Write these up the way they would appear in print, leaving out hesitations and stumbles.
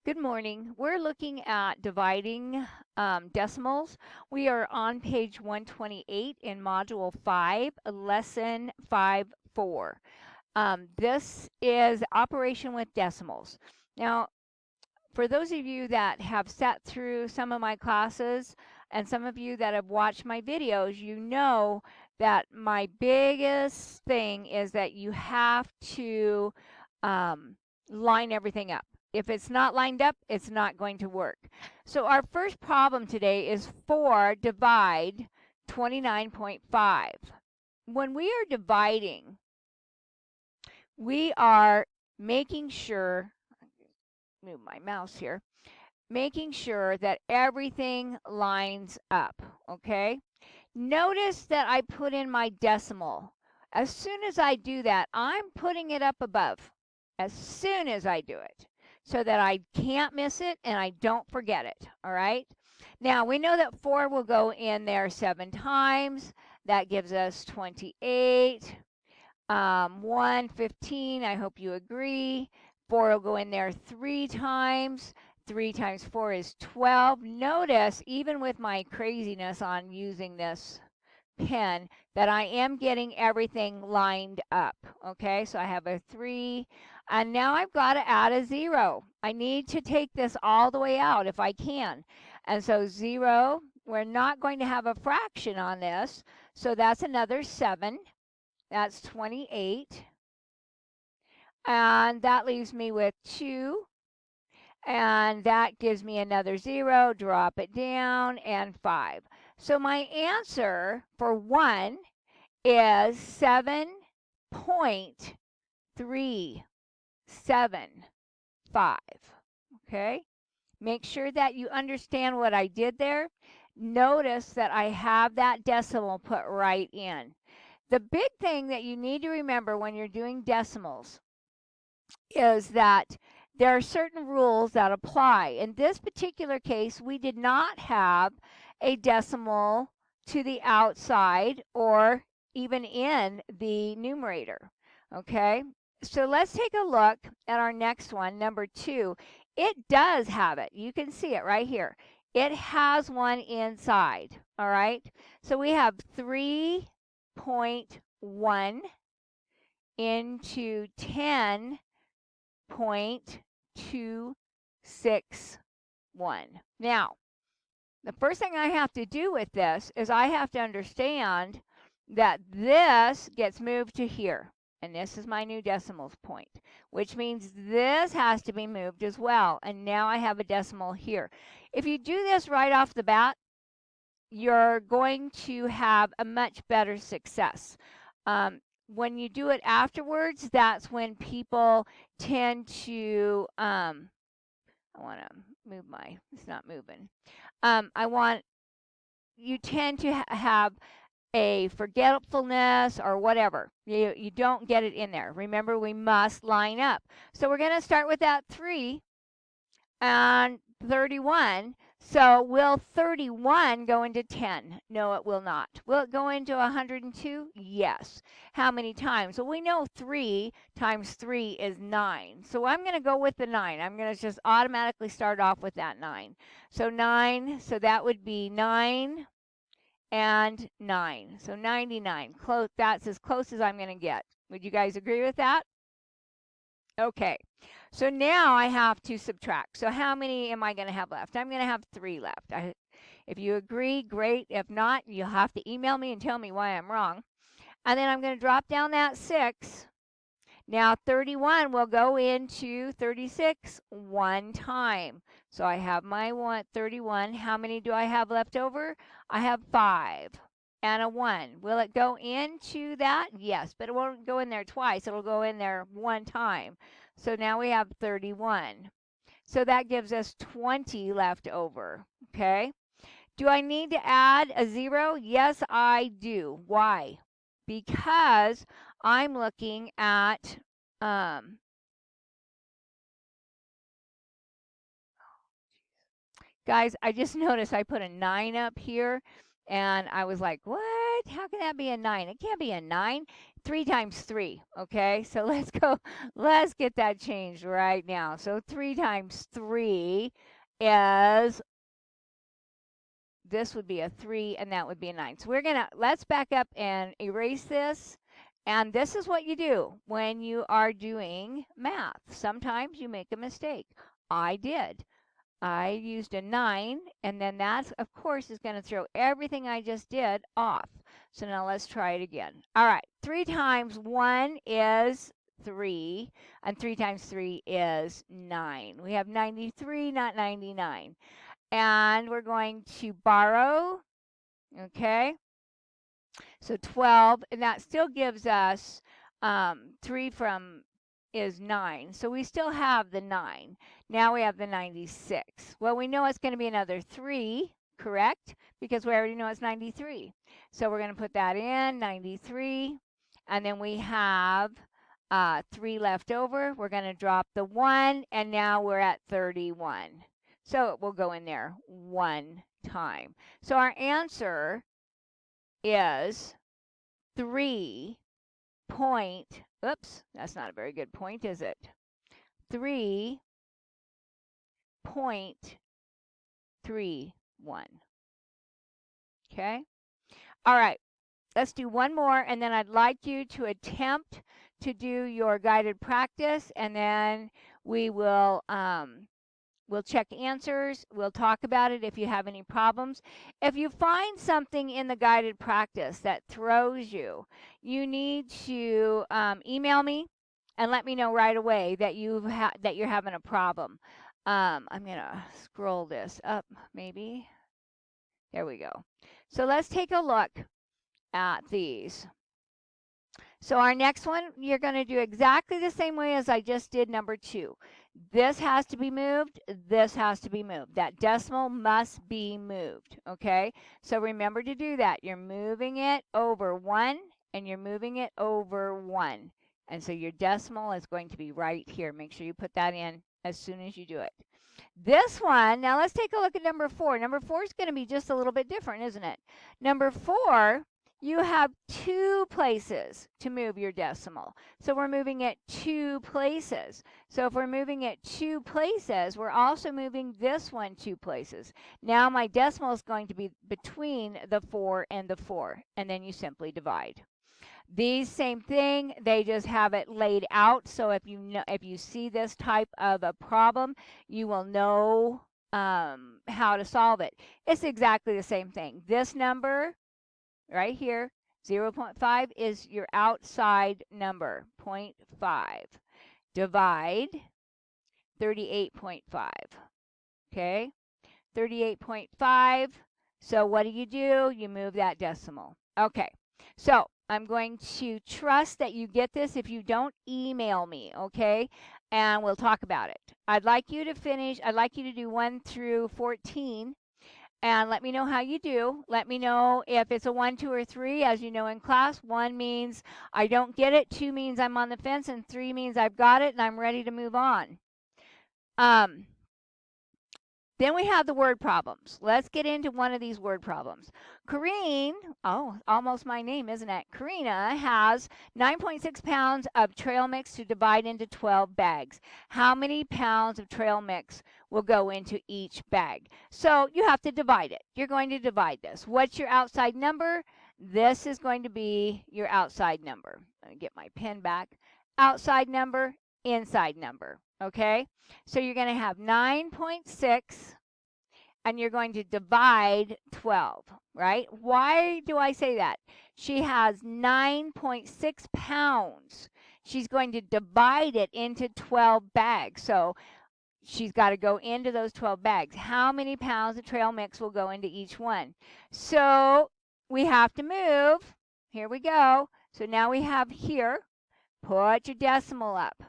Good morning. We're looking at dividing decimals. We are on page 128 in Module 5, Lesson 5-4. This is operation with decimals. Now, for those of you that have sat through some of my classes and some of you that have watched my videos, you know that my biggest thing is that you have to line everything up. If it's not lined up, it's not going to work. So our first problem today is 4 divide 29.5. When we are dividing, we are making sure, move my mouse here, making sure that everything lines up, okay? Notice that I put in my decimal. As soon as I do that, I'm putting it up above as soon as I do it so that I can't miss it and I don't forget it, all right? Now, we know that 4 will go in there 7 times. That gives us 28. 1, 15, I hope you agree. 4 will go in there 3 times. 3 times 4 is 12. Notice, even with my craziness on using this pen, that I am getting everything lined up. Okay, so I have a 3, and now I've got to add a 0. I need to take this all the way out if I can. And so 0, we're not going to have a fraction on this, so that's another 7. That's 28. And that leaves me with 2. And that gives me another 0. Drop it down, and 5. So my answer for 1 is 7.375. Okay? Make sure that you understand what I did there. Notice that I have that decimal put right in. The big thing that you need to remember when you're doing decimals is that there are certain rules that apply. In this particular case, we did not have a decimal to the outside or even in the numerator. Okay, so let's take a look at our next one, number 2. It does have it. You can see it right here. It has one inside. All right, so we have 3.1 into 10.261. Now, the first thing I have to do with this is I have to understand that this gets moved to here. And this is my new decimals point, which means this has to be moved as well. And now I have a decimal here. If you do this right off the bat, you're going to have a much better success. When you do it afterwards, that's when people tend to, I want to move my, it's not moving. You tend to have a forgetfulness or whatever. You don't get it in there. Remember, we must line up. So we're going to start with that 3 and 31. So will 31 go into 10? No, it will not. Will it go into 102? Yes. How many times? Well, we know 3 times 3 is 9. So I'm going to go with the 9. I'm going to just automatically start off with that 9. So 9, so that would be 9 and 9. So 99. Close. That's as close as I'm going to get. Would you guys agree with that? Okay, so now I have to subtract. So how many am I going to have left? I'm going to have 3 left. If you agree, great. If not, you'll have to email me and tell me why I'm wrong. And then I'm going to drop down that 6. Now 31 will go into 36 one time. So I have my 31. How many do I have left over? I have 5 and a 1. Will it go into that? Yes, but it won't go in there twice. It'll go in there one time. So now we have 31. So that gives us 20 left over. Okay. Do I need to add a 0? Yes, I do. Why? Because I'm looking at guys, I just noticed I put a 9 up here, And I was like, what? How can that be a 9? It can't be a 9. 3 times 3, okay? So let's go. Let's get that changed right now. So 3 times 3 is, this would be a 3, and that would be a 9. So let's back up and erase this. And this is what you do when you are doing math. Sometimes you make a mistake. I did. I used a 9, and then that, of course, is going to throw everything I just did off. So now let's try it again. All right, 3 times 1 is 3, and 3 times 3 is 9. We have 93, not 99. And we're going to borrow, okay? So 12, and that still gives us 3 from is 9. So we still have the 9. Now we have the 96. Well, we know it's going to be another 3, correct? Because we already know it's 93. So we're going to put that in, 93. And then we have 3 left over. We're going to drop the 1, and now we're at 31. So it will go in there 1 time. So our answer is 3 point, oops, that's not a very good point, is it? 3.31. Okay? All right, let's do one more, and then I'd like you to attempt to do your guided practice, and then we will we'll check answers. We'll talk about it if you have any problems. If you find something in the guided practice that throws you, you need to email me and let me know right away that that you're having a problem. I'm gonna scroll this up, maybe. There we go. So let's take a look at these. So our next one, you're going to do exactly the same way as I just did number 2. This has to be moved. This has to be moved. That decimal must be moved, okay? So remember to do that. You're moving it over 1, and you're moving it over 1. And so your decimal is going to be right here. Make sure you put that in as soon as you do it. This one, now let's take a look at number 4. Number 4 is going to be just a little bit different, isn't it? Number 4, you have 2 places to move your decimal. So we're moving it 2 places. So if we're moving it 2 places, we're also moving this one 2 places. Now my decimal is going to be between the 4 and the 4, and then you simply divide. These same thing, they just have it laid out. So if you see this type of a problem, you will know how to solve it. It's exactly the same thing. This number right here, 0.5 is your outside number, 0.5. Divide 38.5, okay? 38.5, so what do? You move that decimal. Okay, so I'm going to trust that you get this. If you don't, email me, okay? And we'll talk about it. I'd like you to do 1 through 14. And let me know how you do. Let me know if it's a 1, 2, or 3. As you know in class, 1 means I don't get it, 2 means I'm on the fence, and 3 means I've got it and I'm ready to move on. Then we have the word problems. Let's get into one of these word problems. Karine, oh, almost my name, isn't it? Karina has 9.6 pounds of trail mix to divide into 12 bags. How many pounds of trail mix will go into each bag? So you have to divide it. You're going to divide this. What's your outside number? This is going to be your outside number. Let me get my pen back. Outside number, inside number. Okay? So you're going to have 9.6, and you're going to divide 12, right? Why do I say that? She has 9.6 pounds. She's going to divide it into 12 bags. So she's got to go into those 12 bags. How many pounds of trail mix will go into each one? So we have to move. Here we go. So now we have here, put your decimal up.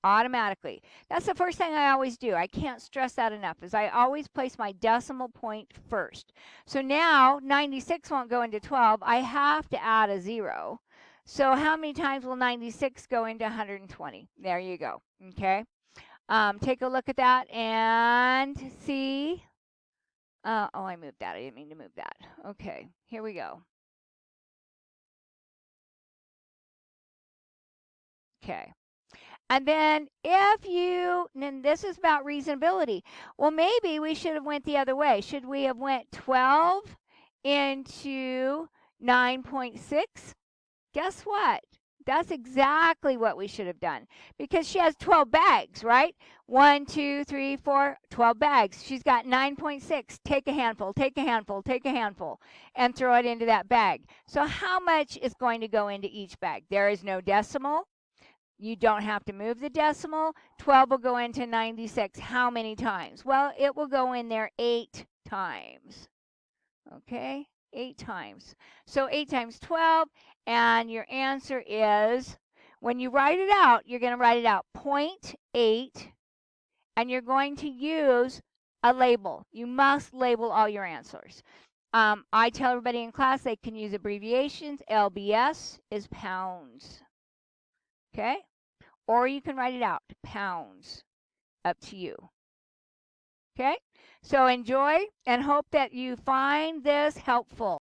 Automatically. That's the first thing I always do. I can't stress that enough, is I always place my decimal point first. So now 96 won't go into 12. I have to add a 0. So how many times will 96 go into 120? There you go. Okay. Take a look at that and see. Oh, I moved that. I didn't mean to move that. Okay, here we go. Okay. And then then this is about reasonability. Well, maybe we should have went the other way. Should we have went 12 into 9.6? Guess what? That's exactly what we should have done because she has 12 bags, right? 1, 2, 3, 4, 12 bags. She's got 9.6. Take a handful, take a handful, take a handful, and throw it into that bag. So how much is going to go into each bag? There is no decimal. You don't have to move the decimal. 12 will go into 96. How many times? Well, it will go in there 8 times. Okay, 8 times. So 8 times 12, and your answer is, when you write it out, you're going to write it out 0.8, and you're going to use a label. You must label all your answers. I tell everybody in class they can use abbreviations. LBS is pounds. Okay? Or you can write it out, pounds. Up to you. Okay? So enjoy and hope that you find this helpful.